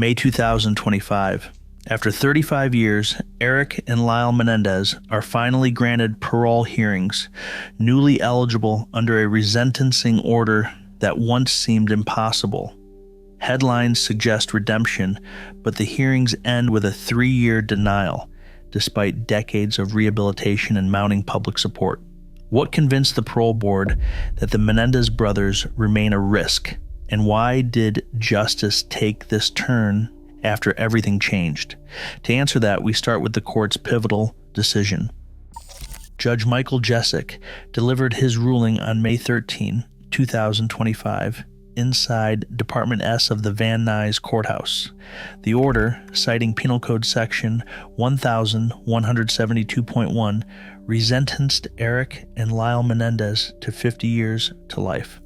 May 2025. After 35 years, Erik and Lyle Menendez are finally granted parole hearings, newly eligible under a resentencing order that once seemed impossible. Headlines suggest redemption, but the hearings end with a 3-year denial, despite decades of rehabilitation and mounting public support. What convinced the parole board that the Menendez brothers remain a risk, and why did justice take this turn after everything changed? To answer that, we start with the court's pivotal decision. Judge Judge Jesic delivered his ruling on May 13, 2025, inside Department S of the Van Nuys Courthouse. The order, citing Penal Code Section 1172.1, resentenced Erik and Lyle Menendez to 50 years to life.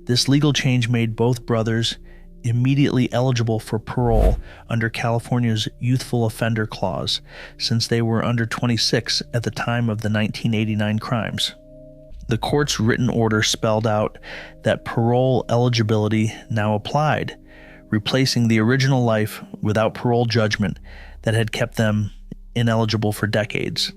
This legal change made both brothers immediately eligible for parole under California's Youthful Offender Clause, since they were under 26 at the time of the 1989 crimes. The court's written order spelled out that parole eligibility now applied, replacing the original life without parole judgment that had kept them ineligible for decades.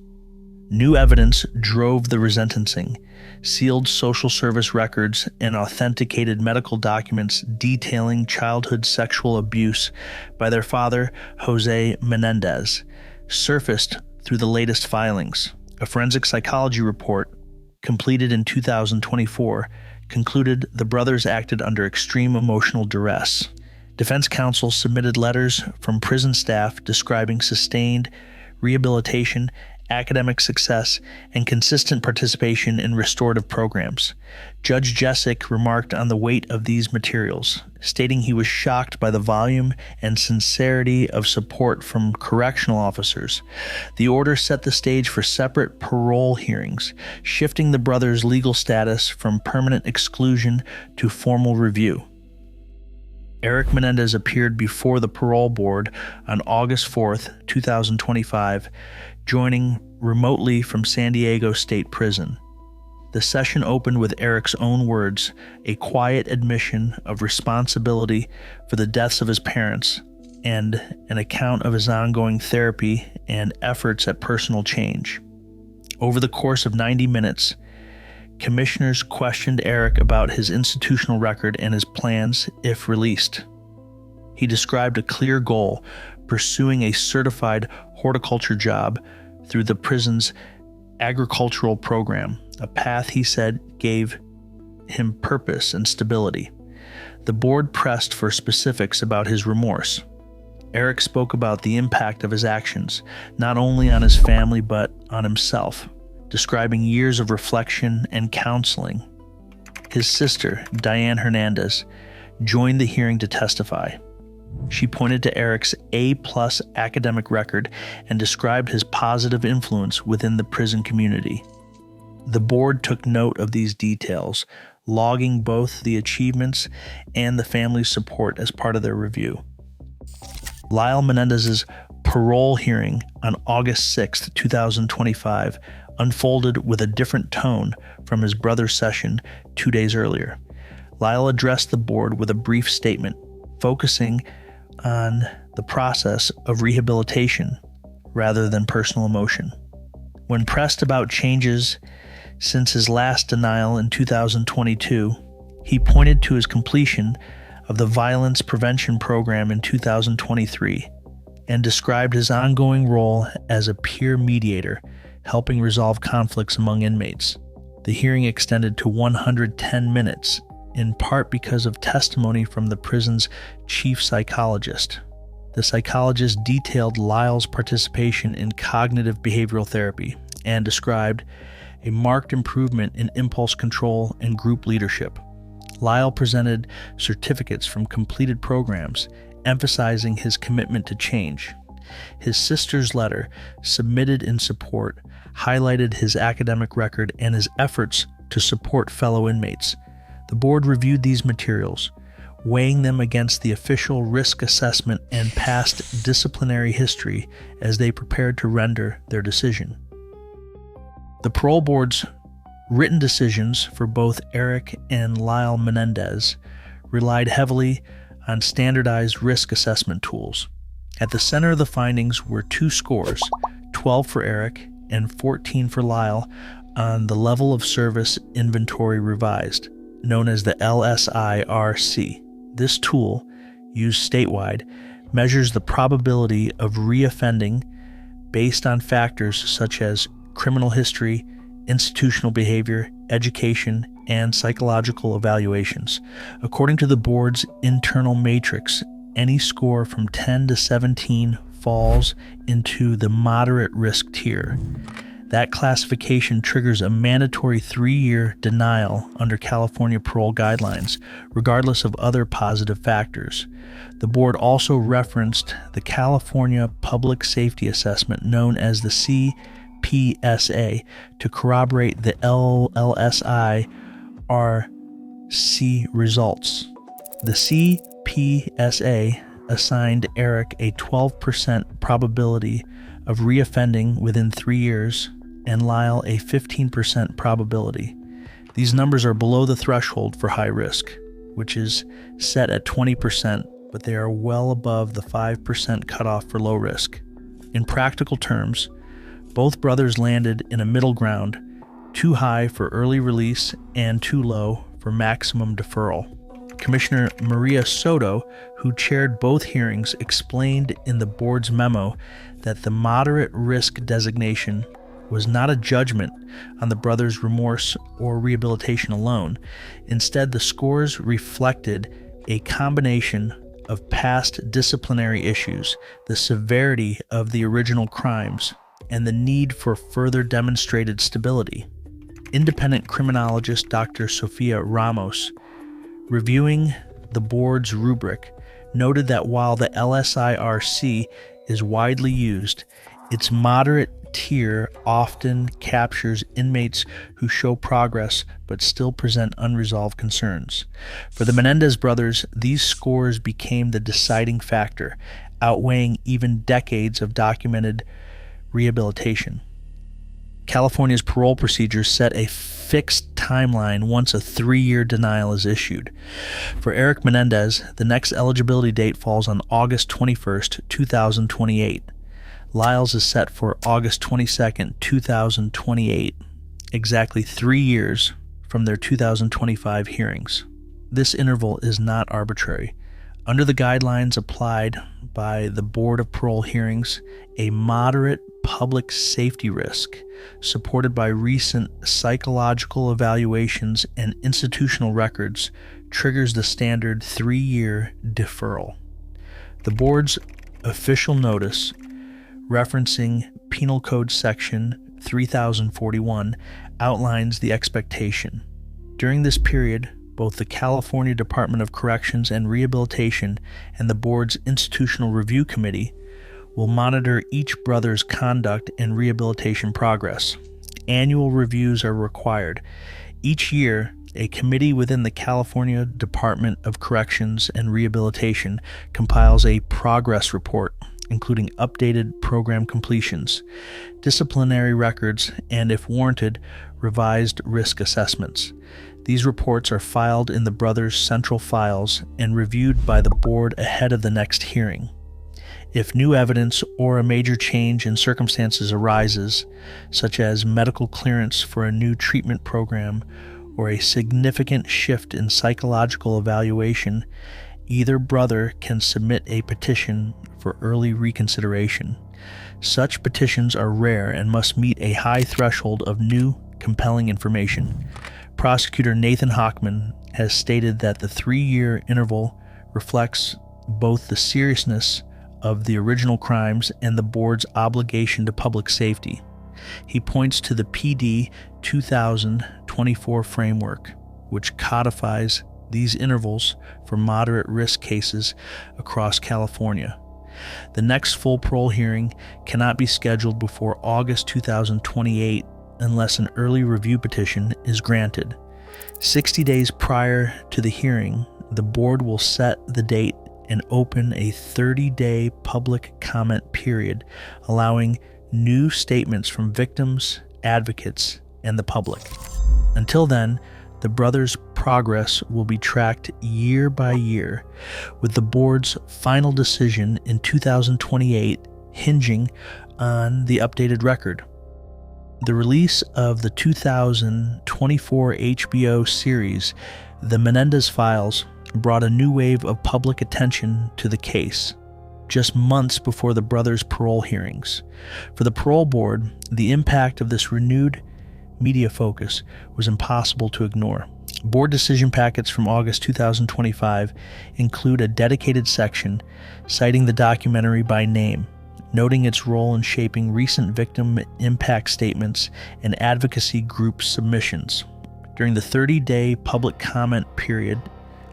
New evidence drove the resentencing. Sealed social service records and authenticated medical documents detailing childhood sexual abuse by their father, Jose Menendez, surfaced through the latest filings. A forensic psychology report, completed in 2024, concluded the brothers acted under extreme emotional duress. Defense counsel submitted letters from prison staff describing sustained rehabilitation, academic success, and consistent participation in restorative programs. Judge Jesic remarked on the weight of these materials, stating he was shocked by the volume and sincerity of support from correctional officers. The order set the stage for separate parole hearings, shifting the brothers' legal status from permanent exclusion to formal review. Erik Menendez appeared before the parole board on August 4th, 2025, joining remotely from San Diego State Prison. The session opened with Erik's own words, a quiet admission of responsibility for the deaths of his parents, and an account of his ongoing therapy and efforts at personal change. Over the course of 90 minutes, commissioners questioned Erik about his institutional record and his plans if released. He described a clear goal, pursuing a certified horticulture job through the prison's agricultural program, a path he said gave him purpose and stability. The board pressed for specifics about his remorse. Erik spoke about the impact of his actions, not only on his family but on himself, describing years of reflection and counseling. His sister, Diane Hernandez, joined the hearing to testify. She pointed to Erik's A+ academic record and described his positive influence within the prison community. The board took note of these details, logging both the achievements and the family's support as part of their review. Lyle Menendez's parole hearing on August 6, 2025, unfolded with a different tone from his brother's session 2 days earlier. Lyle addressed the board with a brief statement, focusing on the process of rehabilitation rather than personal emotion. When pressed about changes since his last denial in 2022, he pointed to his completion of the violence prevention program in 2023 and described his ongoing role as a peer mediator, helping resolve conflicts among inmates. The hearing extended to 110 minutes, in part because of testimony from the prison's chief psychologist. The psychologist detailed Lyle's participation in cognitive behavioral therapy and described a marked improvement in impulse control and group leadership. Lyle presented certificates from completed programs, emphasizing his commitment to change. His sister's letter, submitted in support, highlighted his academic record and his efforts to support fellow inmates. The board reviewed these materials, weighing them against the official risk assessment and past disciplinary history as they prepared to render their decision. The parole board's written decisions for both Erik and Lyle Menendez relied heavily on standardized risk assessment tools. At the center of the findings were two scores, 12 for Erik and 14 for Lyle, on the Level of Service Inventory Revised, known as the LSIRC. This tool, used statewide, measures the probability of reoffending based on factors such as criminal history, institutional behavior, education, and psychological evaluations. According to the board's internal matrix, any score from 10 to 17 falls into the moderate risk tier. That classification triggers a mandatory 3-year denial under California parole guidelines, regardless of other positive factors. The board also referenced the California Public Safety Assessment, known as the CPSA, to corroborate the LSIRC results. The CPSA assigned Erik a 12% probability of reoffending within 3 years, and Lyle a 15% probability. These numbers are below the threshold for high risk, which is set at 20%, but they are well above the 5% cutoff for low risk. In practical terms, both brothers landed in a middle ground, too high for early release and too low for maximum deferral. Commissioner Maria Soto, who chaired both hearings, explained in the board's memo that the moderate risk designation was not a judgment on the brothers' remorse or rehabilitation alone. Instead, the scores reflected a combination of past disciplinary issues, the severity of the original crimes, and the need for further demonstrated stability. Independent criminologist Dr. Sofia Ramos, reviewing the board's rubric, noted that while the LSIRC is widely used, its moderate tier often captures inmates who show progress but still present unresolved concerns. For the Menendez brothers, these scores became the deciding factor, outweighing even decades of documented rehabilitation. California's parole procedures set a fixed timeline once a 3-year denial is issued. For Erik Menendez, the next eligibility date falls on August 21st, 2028. Lyle's is set for August 22nd, 2028, exactly 3 years from their 2025 hearings. This interval is not arbitrary. Under the guidelines applied by the Board of Parole Hearings, a moderate public safety risk, supported by recent psychological evaluations and institutional records, triggers the standard 3-year deferral. The board's official notice, referencing Penal Code Section 3041, outlines the expectation. During this period, both the California Department of Corrections and Rehabilitation and the board's Institutional Review Committee will monitor each brother's conduct and rehabilitation progress. Annual reviews are required. Each year, a committee within the California Department of Corrections and Rehabilitation compiles a progress report, including updated program completions, disciplinary records, and, if warranted, revised risk assessments. These reports are filed in the brothers' central files and reviewed by the board ahead of the next hearing. If new evidence or a major change in circumstances arises, such as medical clearance for a new treatment program or a significant shift in psychological evaluation, either brother can submit a petition for early reconsideration. Such petitions are rare and must meet a high threshold of new, compelling information. Prosecutor Nathan Hochman has stated that the 3-year interval reflects both the seriousness of the original crimes and the board's obligation to public safety. He points to the PD 2024 framework, which codifies these intervals for moderate risk cases across California. The next full parole hearing cannot be scheduled before August 2028 unless an early review petition is granted. 60 days prior to the hearing, the board will set the date and open a 30-day public comment period, allowing new statements from victims, advocates, and the public. Until then, the brothers' progress will be tracked year by year, with the board's final decision in 2028 hinging on the updated record. The release of the 2024 HBO series, The Menendez Files, brought a new wave of public attention to the case, just months before the brothers' parole hearings. For the parole board, the impact of this renewed media focus was impossible to ignore. Board decision packets from August 2025 include a dedicated section citing the documentary by name, noting its role in shaping recent victim impact statements and advocacy group submissions. During the 30-day public comment period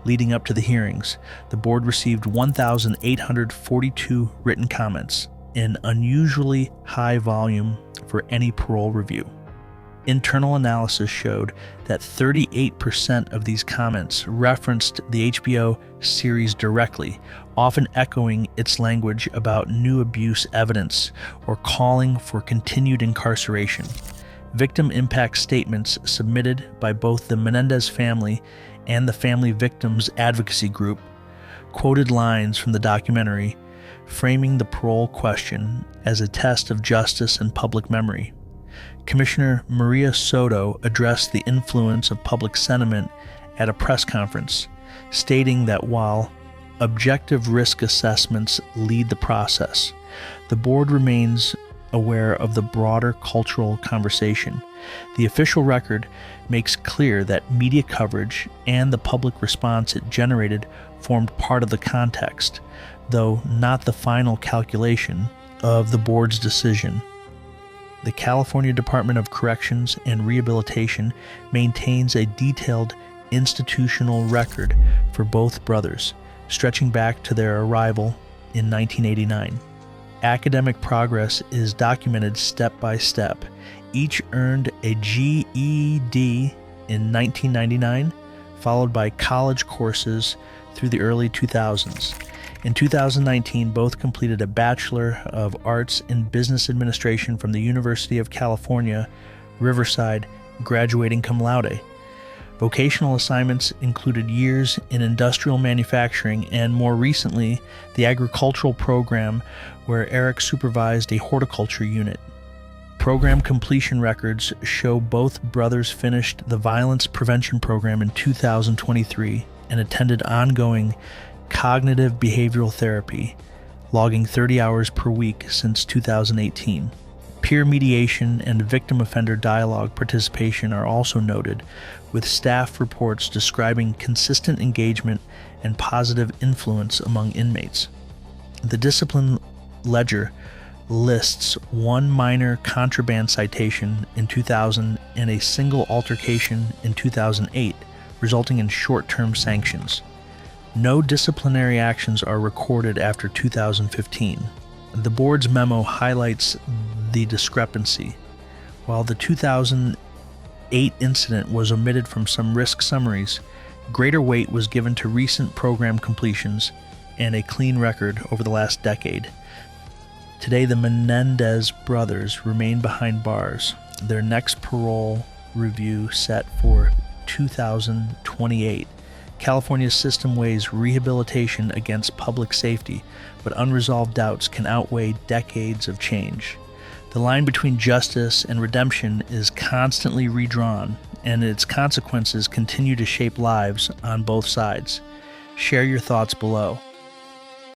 leading up to the hearings, the board received 1,842 written comments, an unusually high volume for any parole review. Internal analysis showed that 38% of these comments referenced the HBO series directly, often echoing its language about new abuse evidence or calling for continued incarceration. Victim impact statements submitted by both the Menendez family and the Family Victims Advocacy Group quoted lines from the documentary, framing the parole question as a test of justice and public memory. Commissioner Maria Soto addressed the influence of public sentiment at a press conference, stating that while objective risk assessments lead the process, the board remains aware of the broader cultural conversation. The official record makes clear that media coverage and the public response it generated formed part of the context, though not the final calculation of the board's decision. The California Department of Corrections and Rehabilitation maintains a detailed institutional record for both brothers, stretching back to their arrival in 1989. Academic progress is documented step by step. Each earned a GED in 1999, followed by college courses through the early 2000s. In 2019, both completed a Bachelor of Arts in Business Administration from the University of California, Riverside, graduating cum laude. Vocational assignments included years in industrial manufacturing and, more recently, the agricultural program where Erik supervised a horticulture unit. Program completion records show both brothers finished the violence prevention program in 2023 and attended ongoing cognitive behavioral therapy, logging 30 hours per week since 2018. Peer mediation and victim offender dialogue participation are also noted, with staff reports describing consistent engagement and positive influence among inmates. The discipline ledger lists one minor contraband citation in 2000 and a single altercation in 2008, resulting in short-term sanctions. No disciplinary actions are recorded after 2015. The board's memo highlights the discrepancy. While the 2008 incident was omitted from some risk summaries, greater weight was given to recent program completions and a clean record over the last decade. Today, the Menendez brothers remain behind bars, their next parole review set for 2028. California's system weighs rehabilitation against public safety, but unresolved doubts can outweigh decades of change. The line between justice and redemption is constantly redrawn, and its consequences continue to shape lives on both sides. Share your thoughts below.